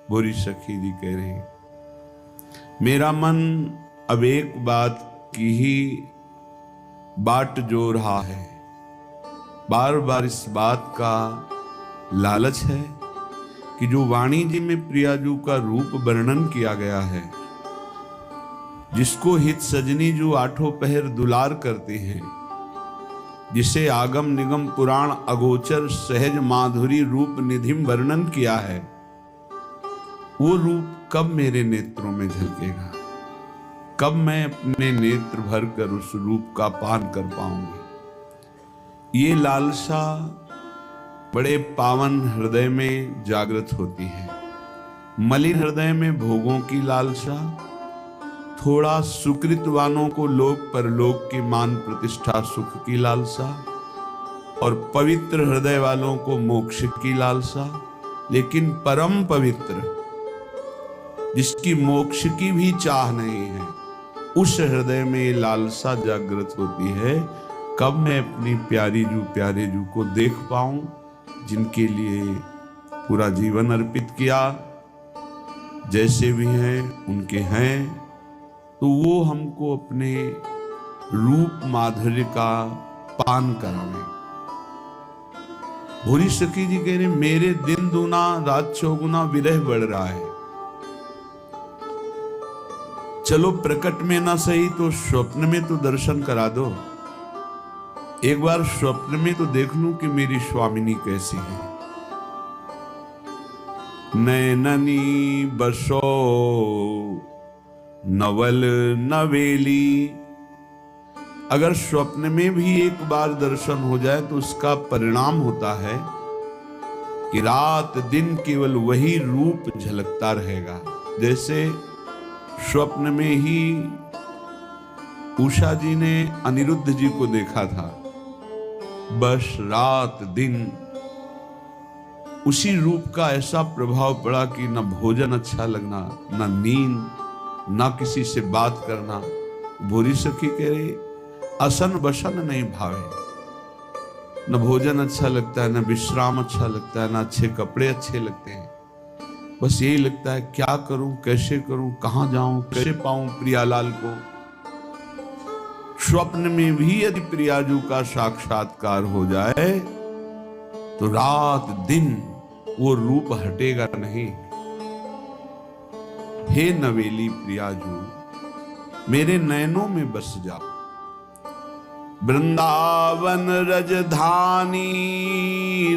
भोरी सखी जी कह रही, मेरा मन अब एक बात की ही बाट जो रहा है, बार बार इस बात का लालच है कि जो वाणी जी में प्रियाजू का रूप वर्णन किया गया है, जिसको हित सजनी जो आठों पहर दुलार करते हैं, जिसे आगम निगम पुराण अगोचर सहज माधुरी रूप निधिम वर्णन किया है, वो रूप कब मेरे नेत्रों में झलकेगा, कब मैं अपने नेत्र भरकर उस रूप का पान कर पाऊंगी। ये लालसा बड़े पावन हृदय में जागृत होती है। मलिन हृदय में भोगों की लालसा, थोड़ा सुकृतवानों को लोक परलोक की मान प्रतिष्ठा सुख की लालसा, और पवित्र हृदय वालों को मोक्ष की लालसा। लेकिन परम पवित्र, जिसकी मोक्ष की भी चाह नहीं है, उस हृदय में लालसा जागृत होती है, कब मैं अपनी प्यारी जू प्यारे जू को देख पाऊं, जिनके लिए पूरा जीवन अर्पित किया, जैसे भी हैं उनके हैं, तो वो हमको अपने रूप माधुर्य का पान करावें। भोरी सखी जी कह रहे, मेरे दिन दूना रात चौगुना विरह बढ़ रहा है। चलो प्रकट में ना सही तो स्वप्न में तो दर्शन करा दो, एक बार स्वप्न में तो देख लूं कि मेरी स्वामिनी कैसी है। नैननी बसो नवल नवेली, अगर स्वप्न में भी एक बार दर्शन हो जाए तो उसका परिणाम होता है कि रात दिन केवल वही रूप झलकता रहेगा। जैसे स्वप्न में ही उषा जी ने अनिरुद्ध जी को देखा था, बस रात दिन उसी रूप का ऐसा प्रभाव पड़ा कि न भोजन अच्छा लगना, न नींद, न किसी से बात करना। भोरी सखी कह रही, असन बसन नहीं भावे, न भोजन अच्छा लगता है, न विश्राम अच्छा लगता है, न अच्छे कपड़े अच्छे लगते हैं। बस यही लगता है क्या करूं, कैसे करूं, कहां जाऊं, कैसे पाऊं प्रियालाल को। स्वप्न में भी यदि प्रियाजू का साक्षात्कार हो जाए तो रात दिन वो रूप हटेगा नहीं। हे नवेली प्रियाजू, मेरे नैनों में बस जाओ। वृंदावन रजधानी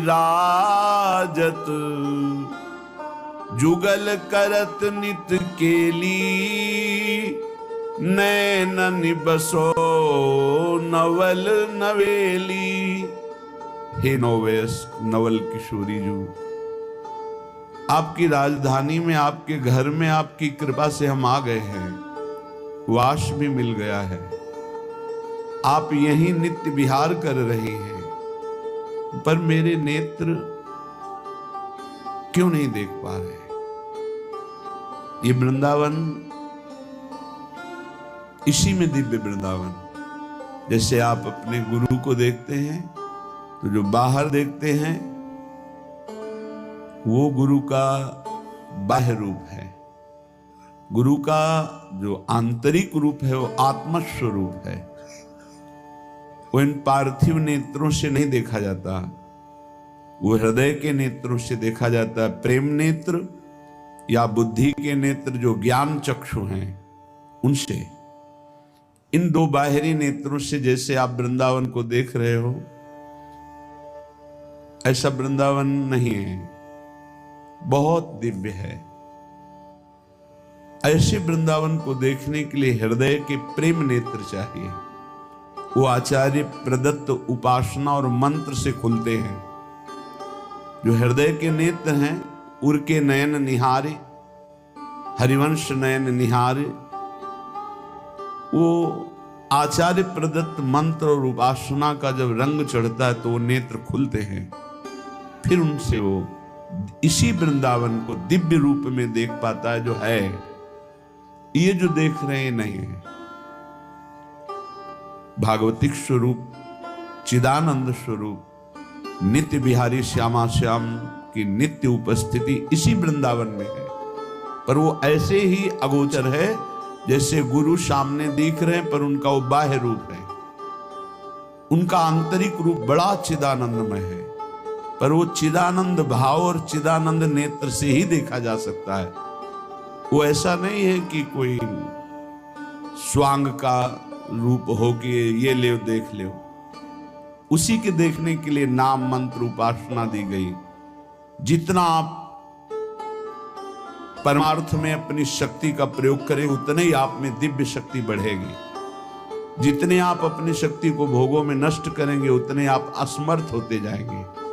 राजत, जुगल करत नित केली, नैन बसो नवल नवेली। हे नववयस्क नवल किशोरी जू, आपकी राजधानी में, आपके घर में आपकी कृपा से हम आ गए हैं, वास भी मिल गया है, आप यही नित्य विहार कर रही हैं, पर मेरे नेत्र क्यों नहीं देख पा रहे। ये वृंदावन, इसी में दिव्य वृंदावन। जैसे आप अपने गुरु को देखते हैं तो जो बाहर देखते हैं वो गुरु का बाह्य रूप है, गुरु का जो आंतरिक रूप है वो आत्मस्वरूप है। वो इन पार्थिव नेत्रों से नहीं देखा जाता, वो हृदय के नेत्रों से देखा जाता है। प्रेम नेत्र या बुद्धि के नेत्र जो ज्ञान चक्षु हैं, उनसे, इन दो बाहरी नेत्रों से जैसे आप वृंदावन को देख रहे हो, ऐसा वृंदावन नहीं है, बहुत दिव्य है। ऐसे वृंदावन को देखने के लिए हृदय के प्रेम नेत्र चाहिए। वो आचार्य प्रदत्त उपासना और मंत्र से खुलते हैं। जो हृदय के नेत्र हैं, उर के नयन निहारे, हरिवंश नयन निहारे, वो आचार्य प्रदत्त मंत्र और उपासना का जब रंग चढ़ता है तो वो नेत्र खुलते हैं। फिर उनसे वो इसी वृंदावन को दिव्य रूप में देख पाता है जो है। ये जो देख रहे हैं नहीं है। भागवतिक स्वरूप, चिदानंद स्वरूप, नित्य बिहारी श्यामा श्याम की नित्य उपस्थिति इसी वृंदावन में है। पर वो ऐसे ही अगोचर है जैसे गुरु सामने दिख रहे हैं, पर उनका वो बाह्य रूप है। उनका आंतरिक रूप बड़ा चिदानंदमय है, पर वो चिदानंद भाव और चिदानंद नेत्र से ही देखा जा सकता है। वो ऐसा नहीं है कि कोई स्वांग का रूप हो कि ये ले देख ले। उसी के देखने के लिए नाम मंत्र उपासना दी गई। जितना आप परमार्थ में अपनी शक्ति का प्रयोग करें, उतने ही आप में दिव्य शक्ति बढ़ेगी। जितने आप अपनी शक्ति को भोगों में नष्ट करेंगे, उतने आप असमर्थ होते जाएंगे।